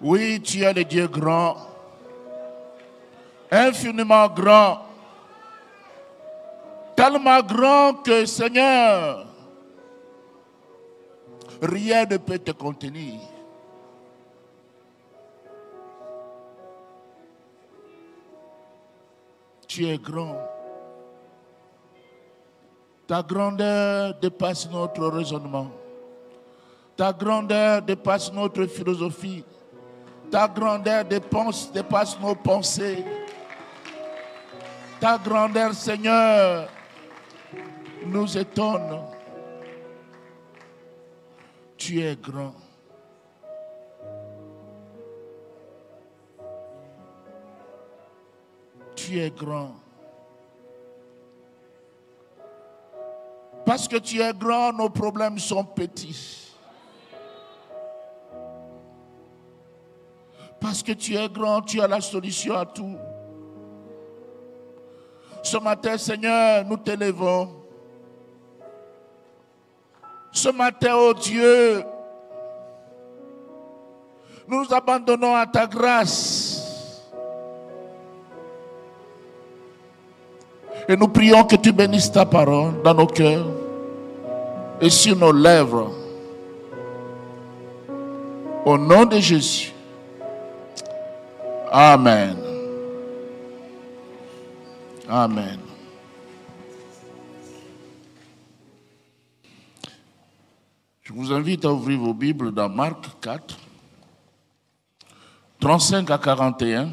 Oui, tu es le Dieu grand, infiniment grand, tellement grand que, Seigneur, rien ne peut te contenir. Tu es grand. Ta grandeur dépasse notre raisonnement. Ta grandeur dépasse notre philosophie. Ta grandeur dépasse nos pensées. Ta grandeur, Seigneur, nous étonne. Tu es grand. Tu es grand. Parce que tu es grand, nos problèmes sont petits. Parce que tu es grand, tu as la solution à tout. Ce matin, Seigneur, nous t'élevons. Ce matin, oh Dieu, nous nous abandonnons à ta grâce. Et nous prions que tu bénisses ta parole dans nos cœurs et sur nos lèvres. Au nom de Jésus. Amen. Amen. Je vous invite à ouvrir vos Bibles dans Marc 4, 35 à 41.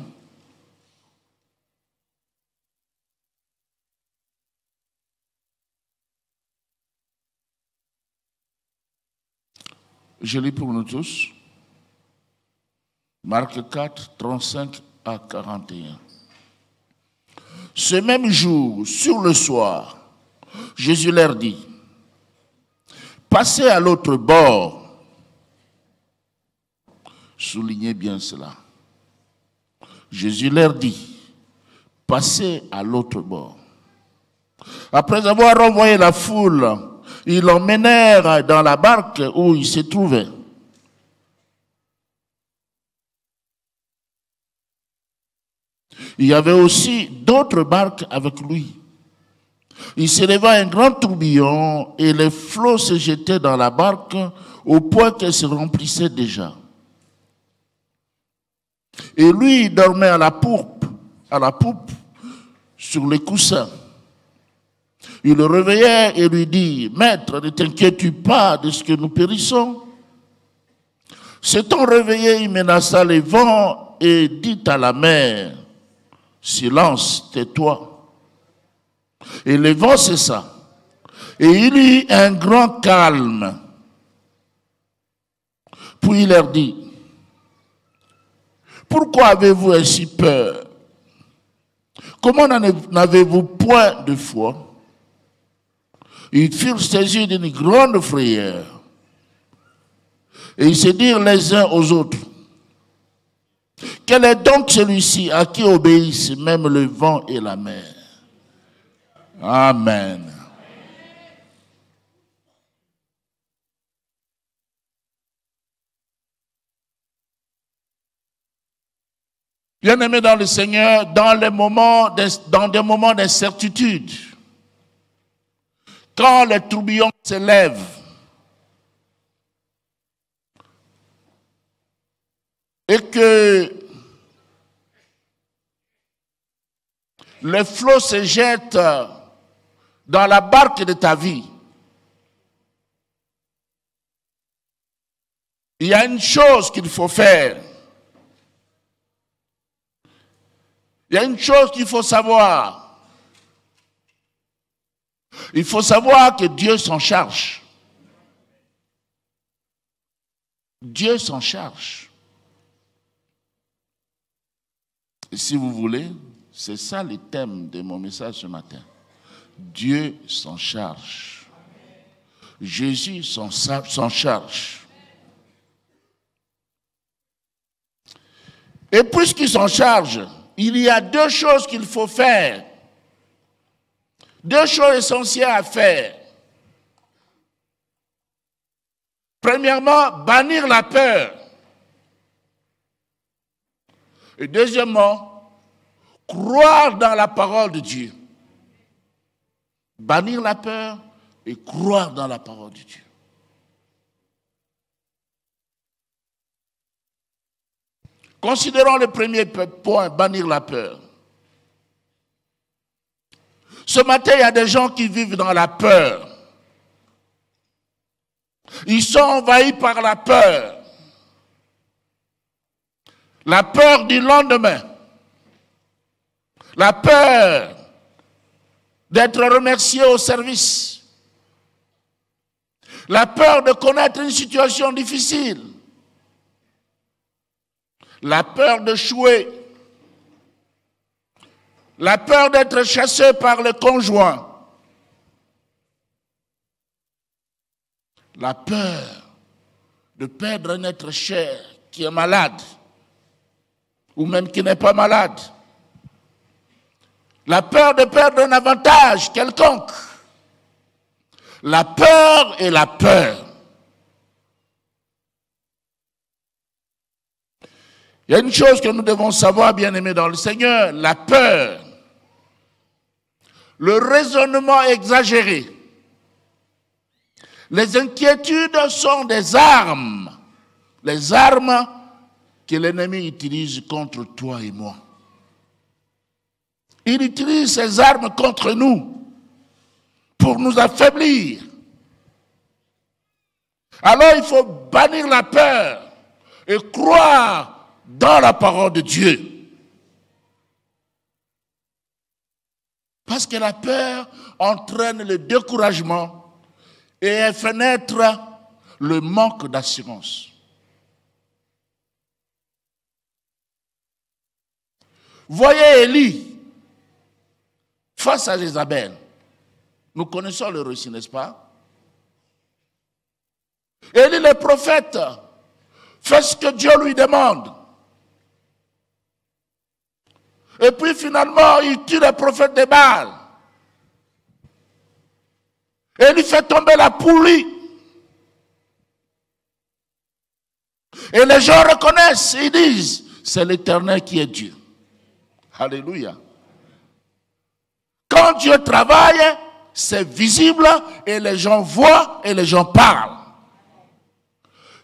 Je lis pour nous tous. Marc 4, 35 à 41. Ce même jour, sur le soir, Jésus leur dit, passez à l'autre bord. Soulignez bien cela. Jésus leur dit, passez à l'autre bord. Après avoir renvoyé la foule, ils l'emmenèrent dans la barque où il se trouvait. Il y avait aussi d'autres barques avec lui. Il s'éleva un grand tourbillon et les flots se jetaient dans la barque au point qu'elle se remplissait déjà. Et lui, il dormait à la poupe, sur les coussins. Il le réveillait et lui dit, « Maître, ne t'inquiètes-tu pas de ce que nous périssons ?» S'étant réveillé, il menaça les vents et dit à la mer, « Silence, tais-toi. » Et le vent cessa. Et il y eut un grand calme. Puis il leur dit, « Pourquoi avez-vous ainsi peur? Comment n'avez-vous point de foi? » Ils furent saisis d'une grande frayeur. Et ils se dirent les uns aux autres, « Quel est donc celui-ci à qui obéissent même le vent et la mer? » Amen. Bien-aimés dans le Seigneur, dans des moments d'incertitude, quand les tourbillons s'élèvent, et que les flots se jettent dans la barque de ta vie, il y a une chose qu'il faut faire. Il y a une chose qu'il faut savoir. Il faut savoir que Dieu s'en charge. Dieu s'en charge. Et si vous voulez, c'est ça le thème de mon message ce matin. Dieu s'en charge. Jésus s'en charge. Et puisqu'il s'en charge, il y a deux choses qu'il faut faire. Deux choses essentielles à faire. Premièrement, bannir la peur. Et deuxièmement, croire dans la parole de Dieu. Bannir la peur et croire dans la parole de Dieu. Considérons le premier point, bannir la peur. Ce matin, il y a des gens qui vivent dans la peur. Ils sont envahis par la peur. La peur du lendemain. La peur d'être remercié au service. La peur de connaître une situation difficile. La peur d'échouer. La peur d'être chassé par le conjoint. La peur de perdre un être cher qui est malade ou même qui n'est pas malade. La peur de perdre un avantage quelconque. La peur et la peur. Il y a une chose que nous devons savoir, bien-aimés dans le Seigneur, la peur, le raisonnement exagéré, les inquiétudes sont des armes, les armes que l'ennemi utilise contre toi et moi. Il utilise ces armes contre nous pour nous affaiblir. Alors il faut bannir la peur et croire dans la parole de Dieu. Parce que la peur entraîne le découragement et elle fait naître le manque d'assurance. Voyez Élie face à Jézabel. Nous connaissons le récit, n'est-ce pas? Élie le prophète fait ce que Dieu lui demande. Et puis finalement, il tue le prophète de Baal. Et il fait tomber la poulie. Et les gens reconnaissent, ils disent, c'est l'Éternel qui est Dieu. Alléluia. Quand Dieu travaille, c'est visible et les gens voient et les gens parlent.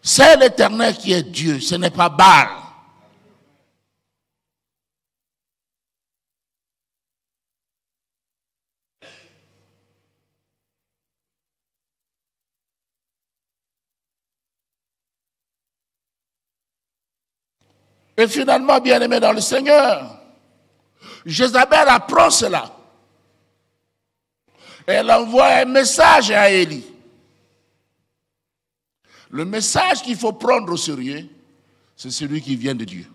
C'est l'Éternel qui est Dieu, ce n'est pas Baal. Et finalement, bien-aimé dans le Seigneur, Jézabel apprend cela. Elle envoie un message à Élie. Le message qu'il faut prendre au sérieux, c'est celui qui vient de Dieu.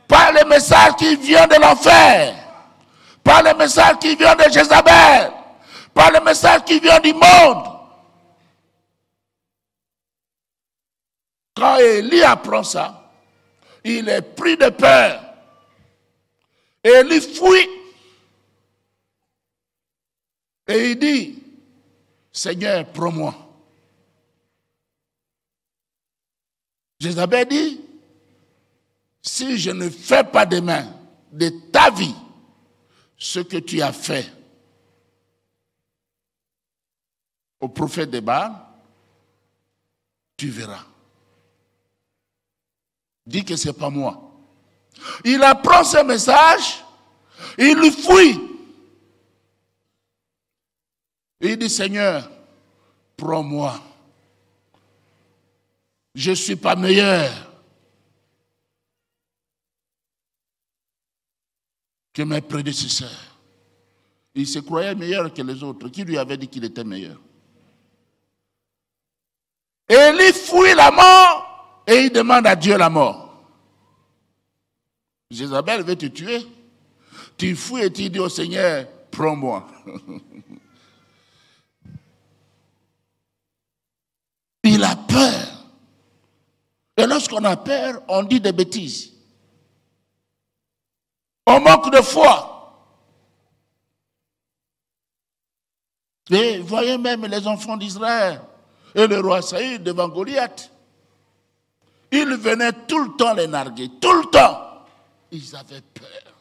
Pas le message qui vient de l'enfer. Pas le message qui vient de Jézabel. Pas le message qui vient du monde. Quand Élie apprend ça, il est pris de peur. Et il fuit. Et il dit, Seigneur, prends-moi. Jézabel dit, si je ne fais pas demain de ta vie ce que tu as fait au prophète de Baal, tu verras. Dis que ce n'est pas moi. Il apprend ce message, il lui fuit. Il dit, Seigneur, prends-moi. Je ne suis pas meilleur que mes prédécesseurs. Il se croyait meilleur que les autres. Qui lui avait dit qu'il était meilleur? Et il fuit la mort et il demande à Dieu la mort. Jézabel veut te tuer. Tu fuis et tu dis au Seigneur, prends-moi. Il a peur. Et lorsqu'on a peur, on dit des bêtises. On manque de foi. Et voyez même les enfants d'Israël et le roi Saül devant Goliath. Il venait tout le temps les narguer, tout le temps. ils avaient peur.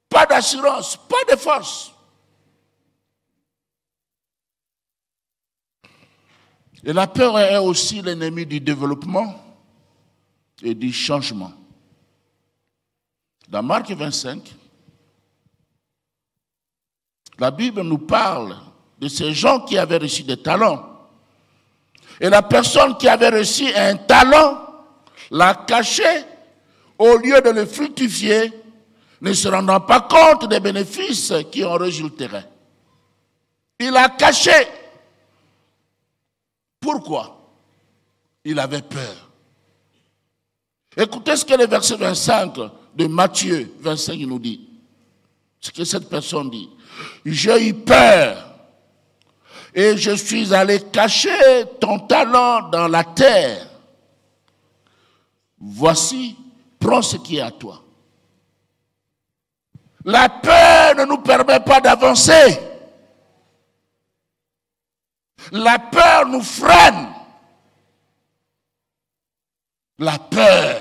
Pas d'assurance, pas de force. Et la peur est aussi l'ennemi du développement et du changement. Dans Marc 25, la Bible nous parle de ces gens qui avaient reçu des talents. Et la personne qui avait reçu un talent l'a caché au lieu de le fructifier, ne se rendant pas compte des bénéfices qui en résulteraient. Il l'a caché. Pourquoi? Il avait peur. Écoutez ce que le verset 25 de Matthieu 25 nous dit. Ce que cette personne dit. J'ai eu peur et je suis allé cacher ton talent dans la terre. Voici, prends ce qui est à toi. La peur ne nous permet pas d'avancer. La peur nous freine. La peur.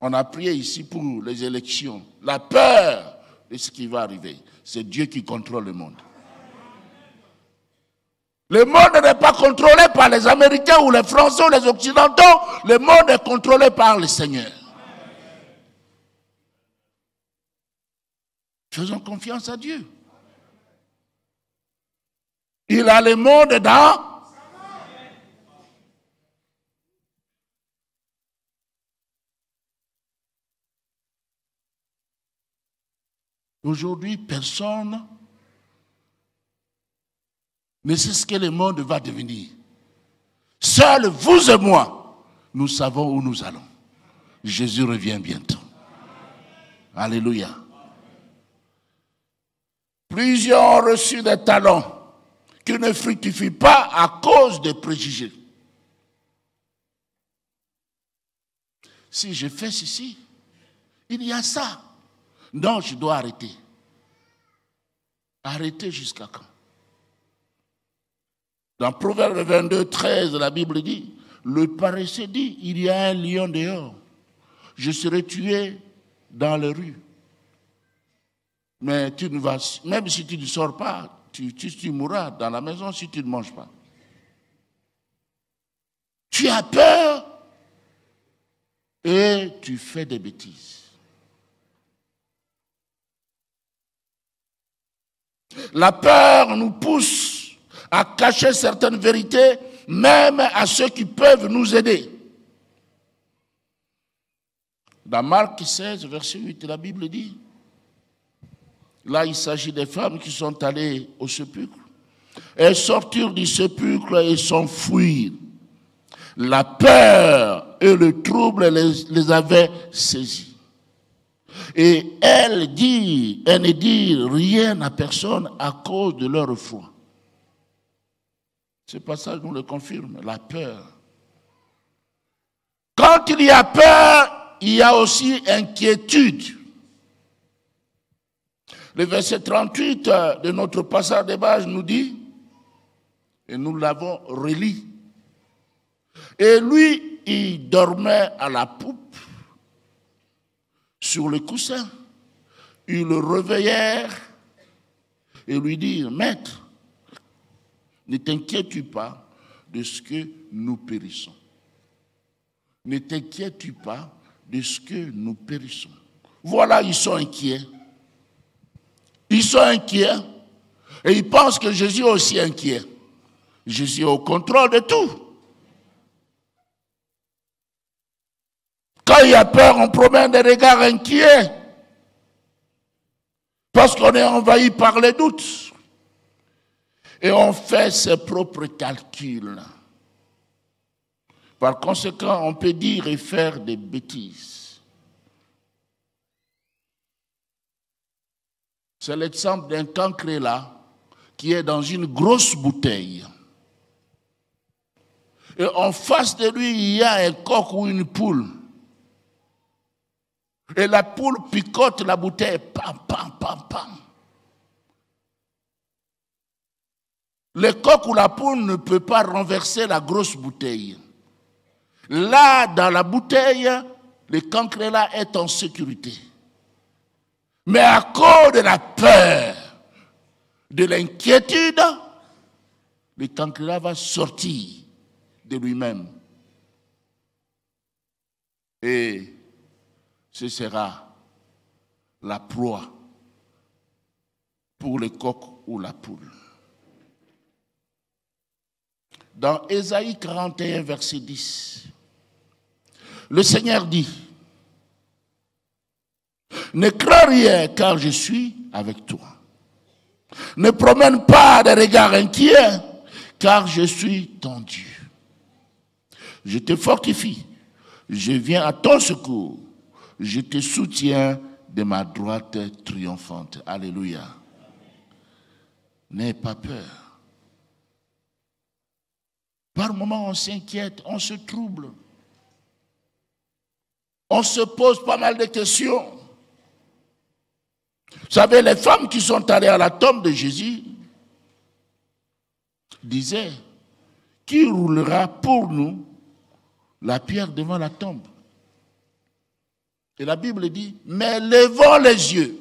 On a prié ici pour les élections. La peur de ce qui va arriver. C'est Dieu qui contrôle le monde. Le monde n'est pas contrôlé par les Américains ou les Français ou les Occidentaux. Le monde est contrôlé par le Seigneur. Faisons confiance à Dieu. Il a le monde dans. Aujourd'hui, personne ne sait ce que le monde va devenir. Seuls vous et moi, nous savons où nous allons. Jésus revient bientôt. Alléluia. Plusieurs ont reçu des talents qui ne fructifient pas à cause des préjugés. Si je fais ceci, il y a ça. Non, je dois arrêter. Arrêter jusqu'à quand? Dans Proverbe 22, 13, la Bible dit, le paresseux dit, il y a un lion dehors. Je serai tué dans les rues. Mais tu ne vas, même si tu ne sors pas, tu mourras dans la maison si tu ne manges pas. Tu as peur et tu fais des bêtises. La peur nous pousse à cacher certaines vérités, même à ceux qui peuvent nous aider. Dans Marc 16, verset 8, la Bible dit, là il s'agit des femmes qui sont allées au sépulcre. Elles sortirent du sépulcre et s'enfuirent. La peur et le trouble les avaient saisies. Et elles ne dirent rien à personne à cause de leur foi. Ce passage nous le confirme, la peur. Quand il y a peur, il y a aussi inquiétude. Le verset 38 de notre passage de base nous dit, et nous l'avons relu, et lui, il dormait à la poupe, sur le coussin. Ils le réveillèrent et lui dirent, Maître, ne t'inquiètes-tu pas de ce que nous périssons. Ne t'inquiètes-tu pas de ce que nous périssons. Voilà, ils sont inquiets. Ils sont inquiets et ils pensent que Jésus est aussi inquiet. Jésus est au contrôle de tout. Quand il y a peur, on promène des regards inquiets parce qu'on est envahi par les doutes. Et on fait ses propres calculs. Par conséquent, on peut dire et faire des bêtises. C'est l'exemple d'un cancre là qui est dans une grosse bouteille. Et en face de lui, il y a un coq ou une poule. Et la poule picote la bouteille. Pam, pam, pam, pam. Le coq ou la poule ne peut pas renverser la grosse bouteille. Là, dans la bouteille, le cancrélat est en sécurité. Mais à cause de la peur, de l'inquiétude, le cancrélat va sortir de lui-même. Et ce sera la proie pour le coq ou la poule. Dans Ésaïe 41, verset 10, le Seigneur dit, « Ne crains rien car je suis avec toi. Ne promène pas des regards inquiets car je suis ton Dieu. Je te fortifie, je viens à ton secours, je te soutiens de ma droite triomphante. » Alléluia. N'aie pas peur. Par moments, on s'inquiète, on se trouble. On se pose pas mal de questions. Vous savez, les femmes qui sont allées à la tombe de Jésus disaient, qui roulera pour nous la pierre devant la tombe? Et la Bible dit, mais levons les yeux.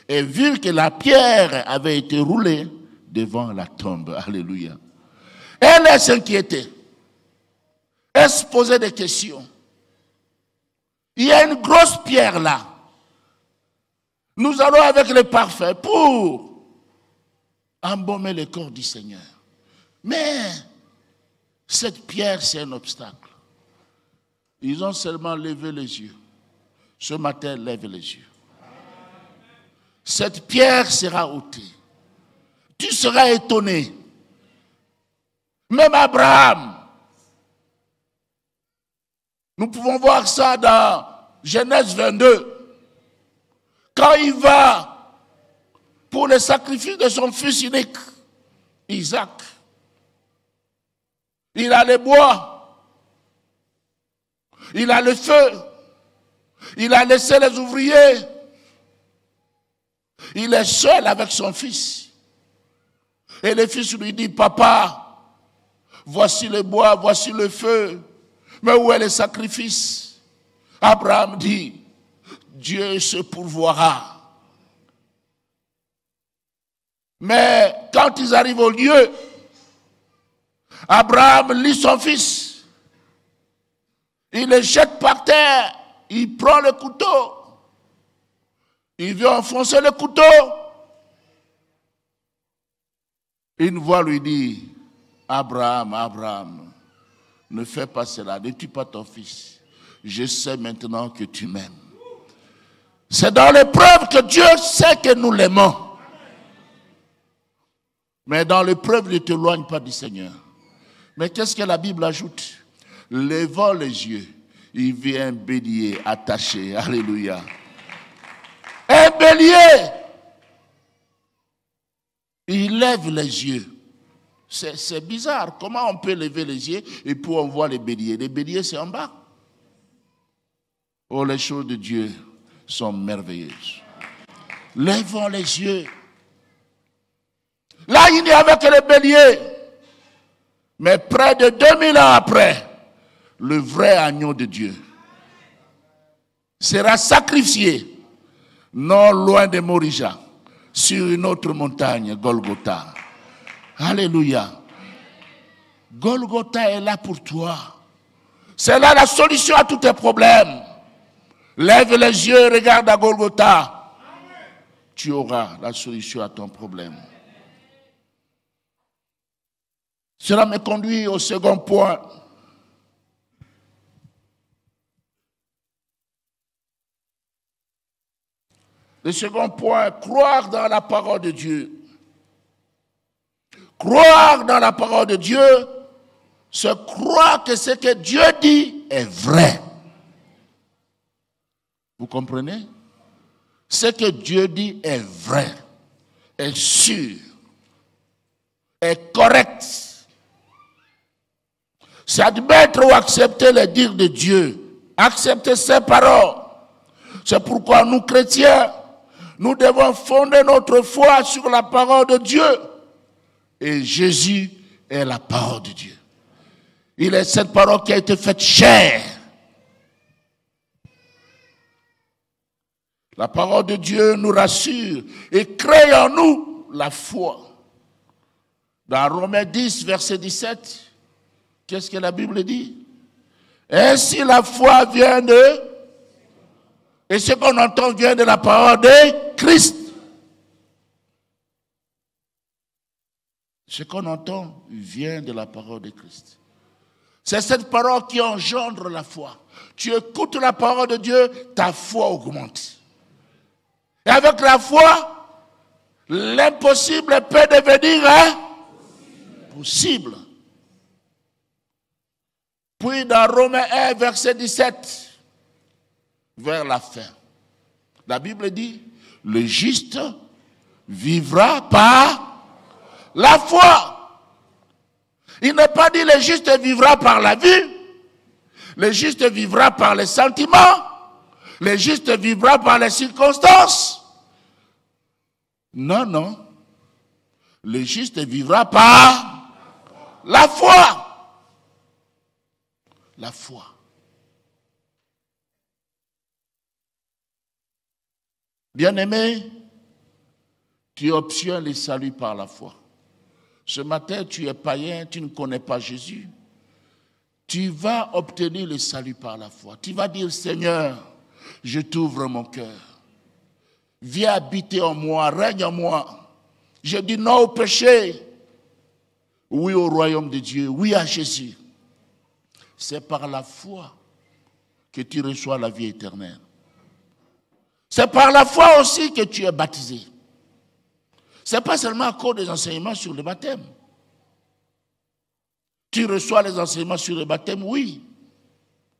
Et vu que la pierre avait été roulée devant la tombe, alléluia. Elle s'inquiétait. Elle se posait des questions. Il y a une grosse pierre là. Nous allons avec le parfum pour embaumer le corps du Seigneur. Mais cette pierre, c'est un obstacle. Ils ont seulement levé les yeux. Ce matin, lève les yeux. Cette pierre sera ôtée. Tu seras étonné. Même Abraham. Nous pouvons voir ça dans Genèse 22. Quand il va pour le sacrifice de son fils unique, Isaac, il a les bois, il a le feu, il a laissé les ouvriers, il est seul avec son fils. Et le fils lui dit, papa, voici le bois, voici le feu, mais où est le sacrifice? Abraham dit, Dieu se pourvoira. Mais quand ils arrivent au lieu, Abraham lit son fils. Il le jette par terre. Il prend le couteau. Il vient enfoncer le couteau. Une voix lui dit, Abraham, Abraham, ne fais pas cela, ne tue pas ton fils. Je sais maintenant que tu m'aimes. C'est dans l'épreuve que Dieu sait que nous l'aimons. Mais dans l'épreuve, ne t'éloigne pas du Seigneur. Mais qu'est-ce que la Bible ajoute? Levant les yeux, il vient un bélier attaché. Alléluia. Un bélier. Il lève les yeux. C'est bizarre. Comment on peut lever les yeux et puis on voit les béliers? Les béliers, c'est en bas. Oh, les choses de Dieu sont merveilleuses. Levons les yeux. Là, il n'y avait que les béliers. Mais près de 2000 ans après, le vrai agneau de Dieu sera sacrifié, non loin de Morija, sur une autre montagne, Golgotha. Alléluia. Golgotha est là pour toi. C'est là la solution à tous tes problèmes. Lève les yeux, regarde à Golgotha. Tu auras la solution à ton problème. Cela me conduit au second point. Le second point, croire dans la parole de Dieu. Croire dans la parole de Dieu, c'est croire que ce que Dieu dit est vrai. Vous comprenez? Ce que Dieu dit est vrai, est sûr, est correct. C'est admettre ou accepter les dires de Dieu, accepter ses paroles. C'est pourquoi nous, chrétiens, nous devons fonder notre foi sur la parole de Dieu. Et Jésus est la parole de Dieu. Il est cette parole qui a été faite chair. La parole de Dieu nous rassure et crée en nous la foi. Dans Romains 10, verset 17, qu'est-ce que la Bible dit? Ainsi la foi vient de... Et ce qu'on entend vient de la parole de Christ. Ce qu'on entend vient de la parole de Christ. C'est cette parole qui engendre la foi. Tu écoutes la parole de Dieu, ta foi augmente. Et avec la foi, l'impossible peut devenir possible. Puis dans Romains 1, verset 17, vers la fin, la Bible dit, le juste vivra par la foi. Il n'est pas dit le juste vivra par la vue, le juste vivra par les sentiments, le juste vivra par les circonstances. Non, non. Le juste vivra par la foi. La foi. Bien-aimé, tu obtiens le salut par la foi. Ce matin, tu es païen, tu ne connais pas Jésus. Tu vas obtenir le salut par la foi. Tu vas dire, Seigneur, je t'ouvre mon cœur. Viens habiter en moi, règne en moi. Je dis non au péché. Oui au royaume de Dieu, oui à Jésus. C'est par la foi que tu reçois la vie éternelle. C'est par la foi aussi que tu es baptisé. Ce n'est pas seulement à cause des enseignements sur le baptême. Tu reçois les enseignements sur le baptême, oui.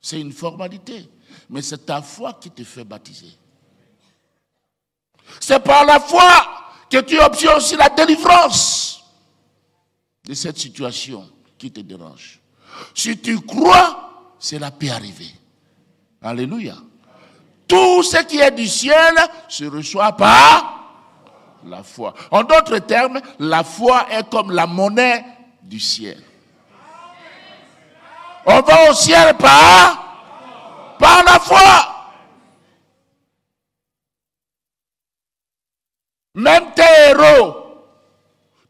C'est une formalité. Mais c'est ta foi qui te fait baptiser. C'est par la foi que tu obtiens aussi la délivrance de cette situation qui te dérange. Si tu crois, cela peut arriver. Alléluia. Tout ce qui est du ciel se reçoit par la foi. En d'autres termes, la foi est comme la monnaie du ciel. On va au ciel par la foi. Même tes héros,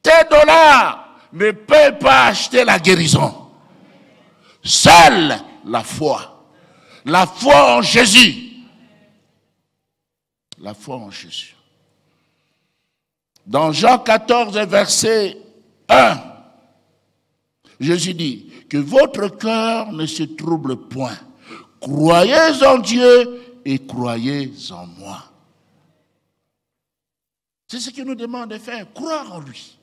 tes dollars ne peuvent pas acheter la guérison. Seule la foi. La foi en Jésus. La foi en Jésus. Dans Jean 14, verset 1, Jésus dit que votre cœur ne se trouble point. Croyez en Dieu et croyez en moi. C'est ce qu'il nous demande de faire, croire en lui.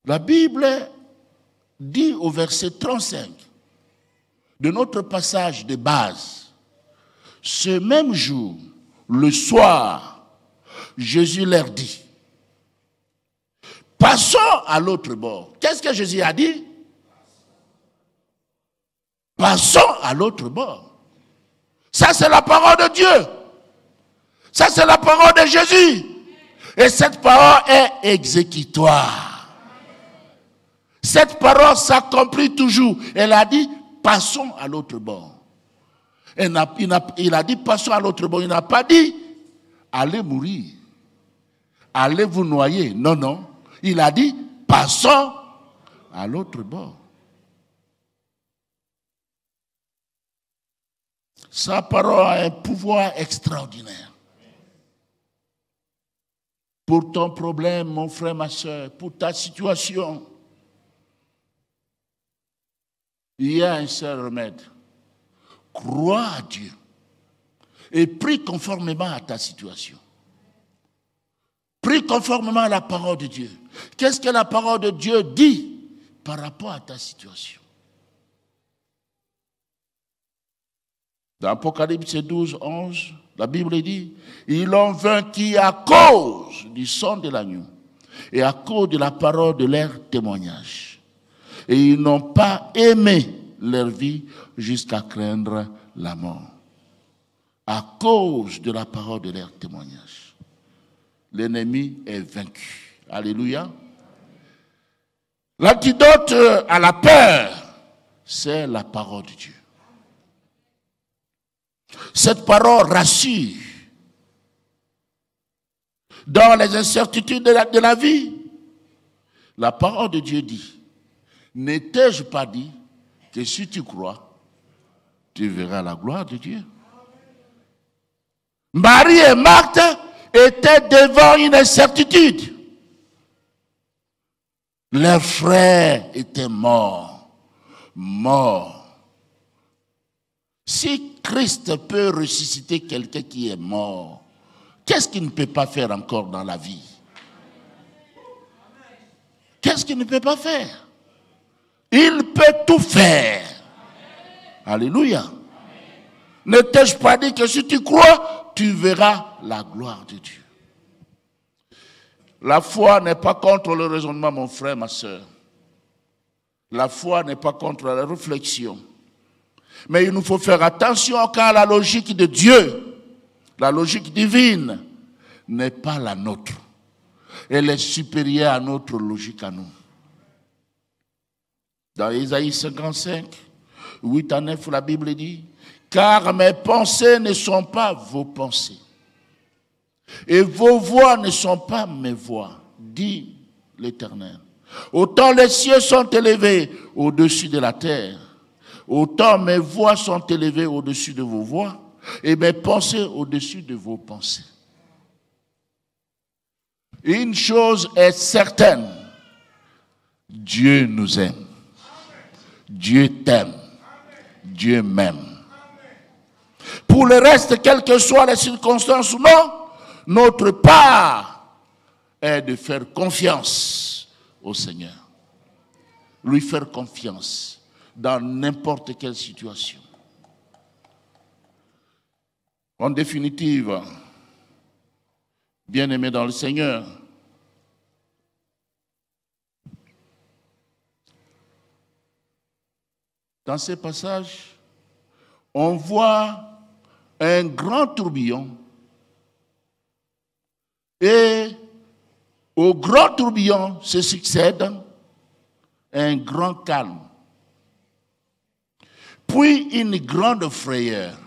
La Bible dit au verset 35 de notre passage de base, ce même jour, le soir, Jésus leur dit, passons à l'autre bord. Qu'est-ce que Jésus a dit? Passons à l'autre bord. Ça, c'est la parole de Dieu. Ça, c'est la parole de Jésus. Et cette parole est exécutoire. Cette parole s'accomplit toujours. Elle a dit, passons à l'autre bord. Il a dit, passons à l'autre bord. Il n'a pas dit, allez mourir. Allez vous noyer. Non, non. Il a dit, passons à l'autre bord. Sa parole a un pouvoir extraordinaire. Pour ton problème, mon frère, ma soeur, pour ta situation, il y a un seul remède. Crois à Dieu et prie conformément à ta situation. Prie conformément à la parole de Dieu. Qu'est-ce que la parole de Dieu dit par rapport à ta situation? Dans Apocalypse 12, 11, la Bible dit, ils l'ont vaincu à cause du sang de l'agneau et à cause de la parole de leur témoignage. Et ils n'ont pas aimé leur vie jusqu'à craindre la mort. À cause de la parole de leur témoignage. L'ennemi est vaincu. Alléluia. L'antidote à la peur, c'est la parole de Dieu. Cette parole rassure dans les incertitudes de la vie. La parole de Dieu dit, n'ai-je pas dit que si tu crois, tu verras la gloire de Dieu. Marie et Marthe étaient devant une incertitude. Leur frère était mort. Si Christ peut ressusciter quelqu'un qui est mort, qu'est-ce qu'il ne peut pas faire encore dans la vie? Qu'est-ce qu'il ne peut pas faire? Il peut tout faire. Alléluia. Ne t'ai-je pas dit que si tu crois, tu verras la gloire de Dieu? La foi n'est pas contre le raisonnement, mon frère, ma soeur. La foi n'est pas contre la réflexion. Mais il nous faut faire attention car la logique de Dieu, la logique divine, n'est pas la nôtre. Elle est supérieure à notre logique à nous. Dans Ésaïe 55, 8 à 9, la Bible dit, « Car mes pensées ne sont pas vos pensées, et vos voix ne sont pas mes voix, dit l'Éternel. Autant les cieux sont élevés au-dessus de la terre, autant mes voix sont élevées au-dessus de vos voix, et mes pensées au-dessus de vos pensées. » Une chose est certaine, Dieu nous aime. Dieu t'aime. Dieu m'aime. Pour le reste, quelles que soient les circonstances ou non, notre part est de faire confiance au Seigneur. Lui faire confiance dans n'importe quelle situation. En définitive, bien-aimés dans le Seigneur, dans ces passages, on voit un grand tourbillon et au grand tourbillon se succède un grand calme, puis une grande frayeur,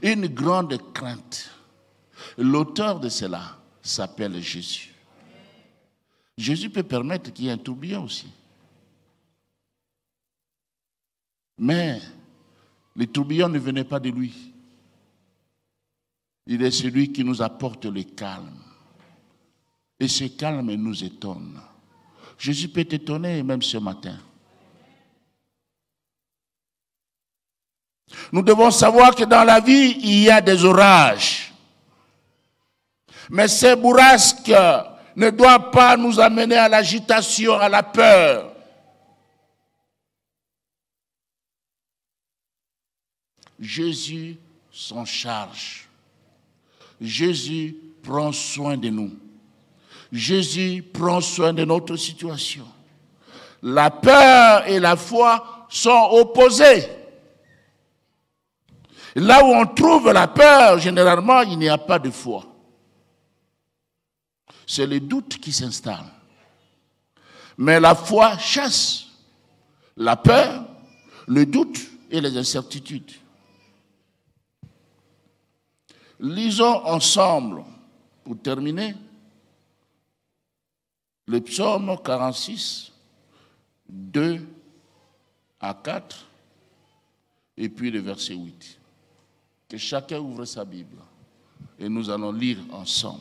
une grande crainte. L'auteur de cela s'appelle Jésus. Jésus peut permettre qu'il y ait un tourbillon aussi. Mais le tourbillon ne venait pas de lui. Il est celui qui nous apporte le calme. Et ce calme nous étonne. Jésus peut t'étonner même ce matin. Nous devons savoir que dans la vie, il y a des orages. Mais ces bourrasques ne doivent pas nous amener à l'agitation, à la peur. Jésus s'en charge. Jésus prend soin de nous. Jésus prend soin de notre situation. La peur et la foi sont opposées. Là où on trouve la peur, généralement, il n'y a pas de foi. C'est le doute qui s'installe. Mais la foi chasse la peur, le doute et les incertitudes. Lisons ensemble, pour terminer, le psaume 46, 2 à 4, et puis le verset 8. Que chacun ouvre sa Bible et nous allons lire ensemble.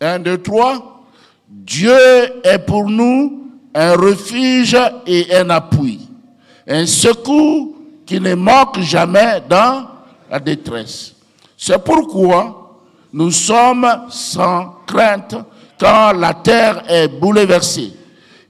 Un, deux, trois. Dieu est pour nous un refuge et un appui, un secours qui ne manque jamais dans la détresse. C'est pourquoi nous sommes sans crainte quand la terre est bouleversée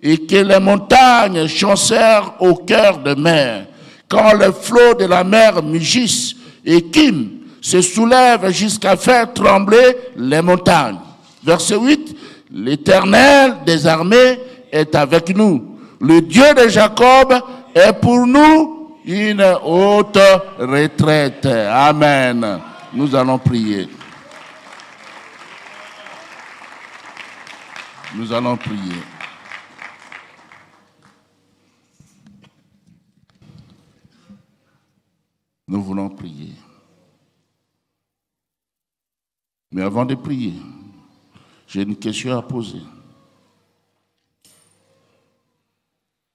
et que les montagnes chancèrent au cœur de mer, quand les flots de la mer mugissent et qu'Im se soulèvent jusqu'à faire trembler les montagnes. Verset 8, l'Éternel des armées est avec nous. Le Dieu de Jacob est pour nous une haute retraite. Amen. Nous allons prier. Nous allons prier. Nous voulons prier. Mais avant de prier, j'ai une question à poser.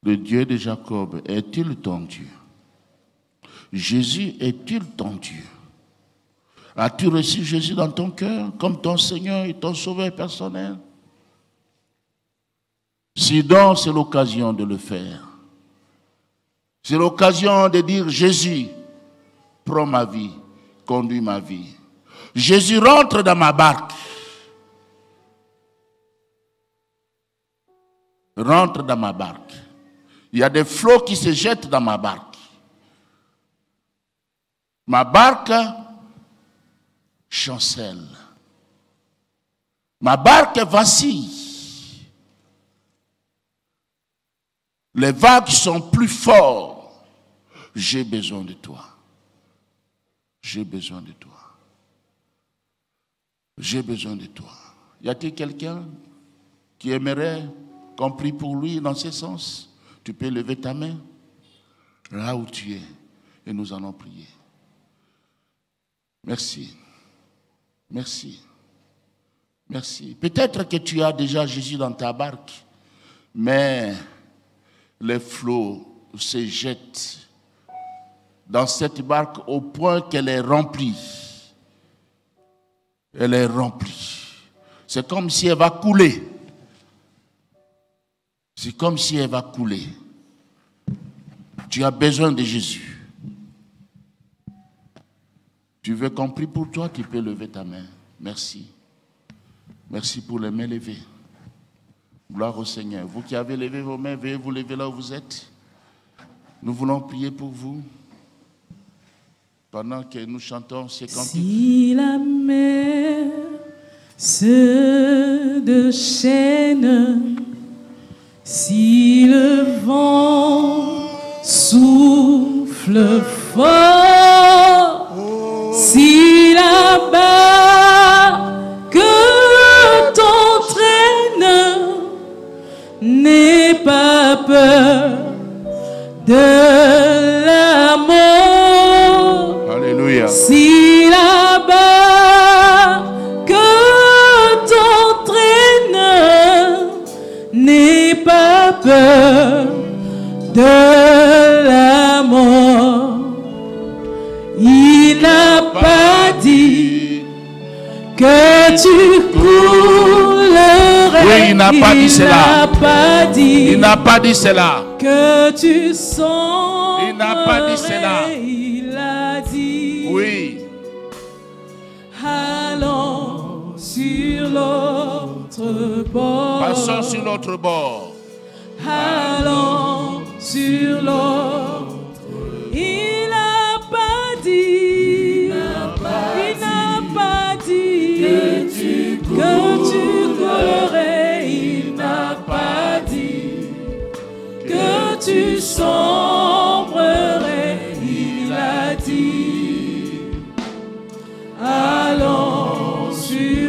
Le Dieu de Jacob est-il ton Dieu? Jésus est-il ton Dieu? As-tu reçu Jésus dans ton cœur comme ton Seigneur et ton Sauveur personnel? Si donc c'est l'occasion de le faire. C'est l'occasion de dire Jésus, prends ma vie, conduis ma vie. Jésus rentre dans ma barque. Rentre dans ma barque. Il y a des flots qui se jettent dans ma barque. Ma barque chancelle. Ma barque vacille. Les vagues sont plus fortes. J'ai besoin de toi. J'ai besoin de toi. J'ai besoin de toi. Y a-t-il quelqu'un qui aimerait qu'on prie pour lui dans ce sens? Tu peux lever ta main là où tu es et nous allons prier. Merci. Merci. Merci. Peut-être que tu as déjà Jésus dans ta barque, mais les flots se jettent dans cette barque au point qu'elle est remplie. Elle est remplie. C'est comme si elle va couler. C'est comme si elle va couler. Tu as besoin de Jésus. Tu veux qu'on prie pour toi, tu peux lever ta main. Merci. Merci pour les mains levées. Gloire au Seigneur. Vous qui avez levé vos mains, veuillez vous lever là où vous êtes. Nous voulons prier pour vous. Pendant que nous chantons ces cantiques. Si la mer se déchaîne, si le vent souffle fort, si la barque t'entraîne, n'aie pas peur de la mort. Alléluia. Si la barque t'entraîne, n'aie pas peur de la mort. Il n'a pas dit que tu coulerais. Oui, il n'a pas dit cela. Il n'a pas dit. Il n'a pas dit cela. Que tu sens. Il n'a pas dit cela. Il a dit. Oui. Allons sur l'autre bord. Passons sur l'autre bord. Allons sur l'autre. Il n'a pas dit. Il n'a pas dit. Que tu coulerais. Il n'a pas dit. Que tu sombrerais. Il a dit. Allons sur